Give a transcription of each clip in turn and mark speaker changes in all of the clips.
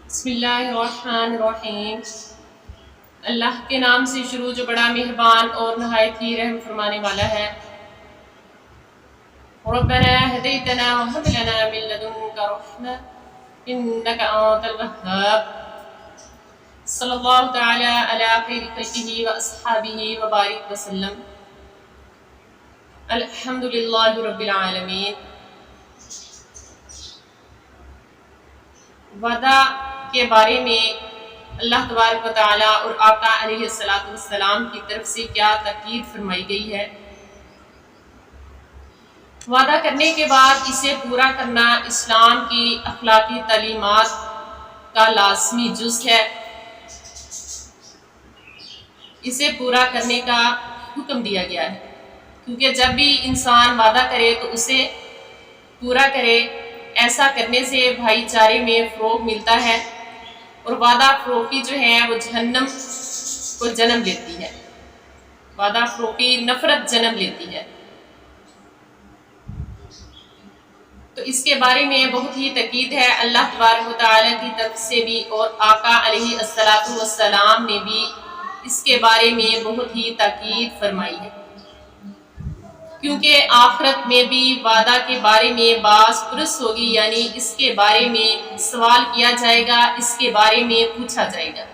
Speaker 1: بسم اللہ الرحمن الرحیم۔ اللہ کے نام سے شروع جو بڑا مہربان اور نہایت ہی رحم فرمانے والا ہے۔ ربنا ہدیتنا وہب لنا من لدنک رحمہ انک انت الوہاب۔ صلی اللہ تعالی علی خیر خلقہ واصحابہ وبارک وسلم۔ الحمدللہ رب العالمین۔ وعدہ کے بارے میں اللہ تبارک و تعالیٰ اور آقا علیہ السلام کی طرف سے کیا تاکید فرمائی گئی ہے۔ وعدہ کرنے کے بعد اسے پورا کرنا اسلام کی اخلاقی تعلیمات کا لازمی جز ہے۔ اسے پورا کرنے کا حکم دیا گیا ہے، کیونکہ جب بھی انسان وعدہ کرے تو اسے پورا کرے۔ ایسا کرنے سے بھائی چارے میں فروغ ملتا ہے، اور وعدہ فروغی جو ہے وہ جہنم کو جنم لیتی ہے۔ وعدہ فروغی نفرت جنم لیتی ہے۔ تو اس کے بارے میں بہت ہی تاکید ہے اللہ تبارک و تعالیٰ کی طرف سے بھی، اور آقا علیہ السلام نے بھی اس کے بارے میں بہت ہی تاکید فرمائی ہے، کیونکہ آخرت میں بھی وعدہ کے بارے میں باس پرس ہوگی، یعنی اس کے بارے میں سوال کیا جائے گا، اس کے بارے میں پوچھا جائے گا۔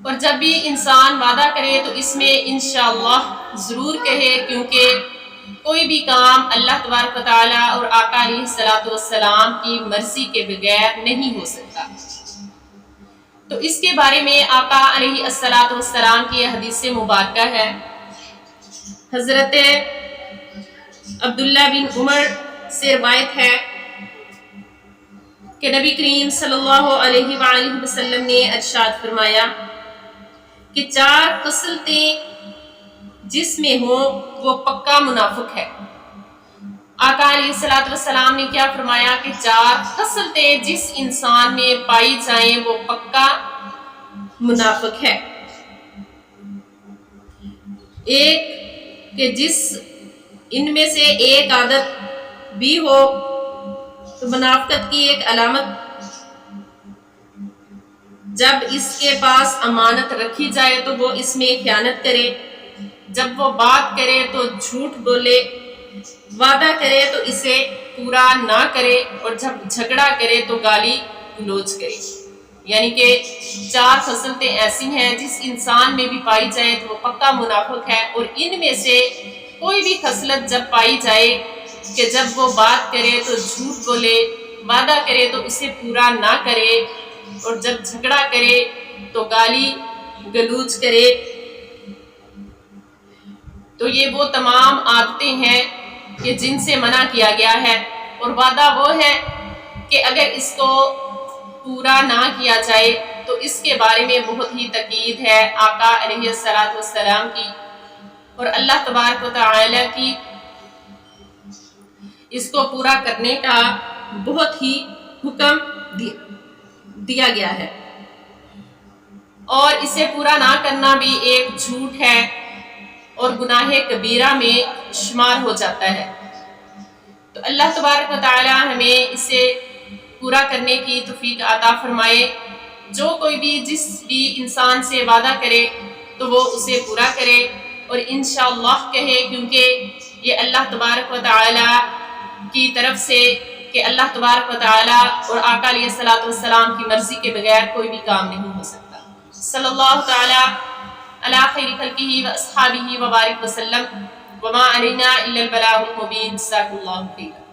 Speaker 1: اور جب بھی انسان وعدہ کرے تو اس میں انشاءاللہ ضرور کہے، کیونکہ کوئی بھی کام اللہ تبارک و تعالیٰ اور آقا علیہ السلام کی مرضی کے بغیر نہیں ہو سکتا۔ تو اس کے بارے میں آقا علیہ السلام کی حدیث مبارکہ ہے۔ حضرت عبداللہ بن عمر سے روایت ہے کہ نبی کریم صلی اللہ علیہ وآلہ وسلم نے ارشاد فرمایا کہ 4 خصلتیں جس میں ہوں وہ پکا منافق ہے۔ آقا علیہ السلام نے کیا فرمایا کہ 4 خصلتیں جس انسان میں پائی جائیں وہ پکا منافق ہے۔ ایک کہ جس ان میں سے ایک عادت بھی ہو تو منافقت کی ایک علامت، جب اس کے پاس امانت رکھی جائے تو وہ اس میں خیانت کرے، جب وہ بات کرے تو جھوٹ بولے، وعدہ کرے تو اسے پورا نہ کرے، اور جب جھگڑا کرے تو گالی گلوچ کرے۔ یعنی کہ 4 خصلتیں ایسی ہیں جس انسان میں بھی پائی جائے تو وہ پکا منافق ہے، اور ان میں سے کوئی بھی خصلت جب پائی جائے کہ جب وہ بات کرے تو جھوٹ بولے، وعدہ کرے تو اسے پورا نہ کرے، اور جب جھگڑا کرے تو گالی گلوچ کرے، تو یہ وہ تمام عادتیں ہیں کہ جن سے منع کیا گیا ہے۔ اور وعدہ وہ ہے کہ اگر اس کو پورا نہ کیا جائے تو اس کے بارے میں بہت ہی تاکید ہے آقا علیہ السلام کی، اور اللہ تبارک و تعالی کی اس کو پورا کرنے کا بہت ہی حکم دیا گیا ہے، اور اسے پورا نہ کرنا بھی ایک جھوٹ ہے اور گناہ کبیرہ میں شمار ہو جاتا ہے۔ تو اللہ تبارک و تعالی ہمیں اسے پورا کرنے کی توفیق عطا فرمائے۔ جو کوئی بھی جس بھی انسان سے وعدہ کرے تو وہ اسے پورا کرے، اور انشاءاللہ کہے، کیونکہ یہ اللہ تبارک و تعالی کی طرف سے کہ اللہ تبارک و تعالی اور آقا علیہ السلام کی مرضی کے بغیر کوئی بھی کام نہیں ہو سکتا۔ صلی اللہ تعالی علی خیر خلقہ واصحابہ وبارک وسلم، وما علینا الا البلاغ المبین۔ جزاک اللہ خیر۔